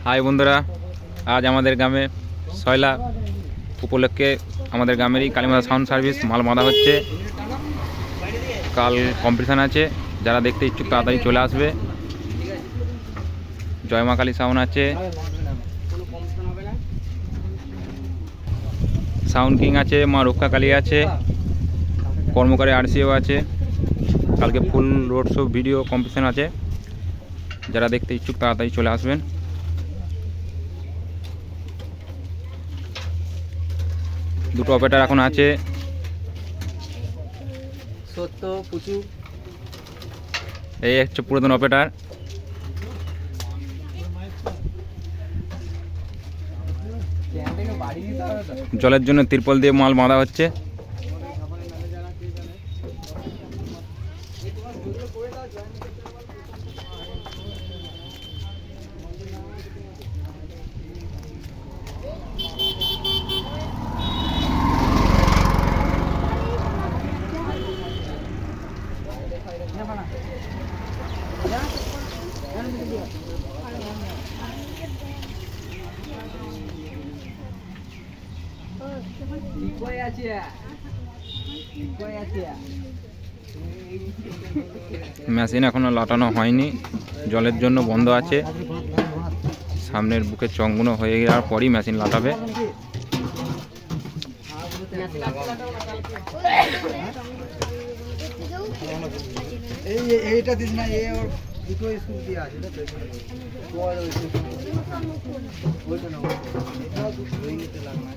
High বন্ধুরা, আজ আমাদের গ্রামে সয়লা উপলক্ষে আমাদের গ্রামেরই কালীমাতা সাউন্ড সার্ভিস মাল বাঁধা হচ্ছে। কাল কম্পিটিশান আছে, যারা দেখতে ইচ্ছুক তাড়াতাড়ি চলে আসবে। জয় মা কালী সাউন্ড আছে, সাউন্ড কিং আছে, মা রক্ষা কালী আছে, কর্মকারী আরসিও আছে। কালকে ফুল রোড শো ভিডিও কম্পিটিশান আছে, যারা দেখতে ইচ্ছুক তাড়াতাড়ি চলে আসবেন। দুটো অপারেটর এখন আছে, সত্য পুচু। এই হচ্ছে পুরাতন অপারেটর। জলের জন্য তিরপল দিয়ে মাল বাঁধা হচ্ছে। মেশিন এখনো লাটানো হয়নি, জলের জন্য বন্ধ আছে। সামনের বুকের চংগুলো হয়ে যাওয়ার পরই মেশিন লাটাবে। এইটা দিস না, এ ওর দুটো স্কুল দিয়ে আছে না, ওইটা না ওই নিতে লাগনা।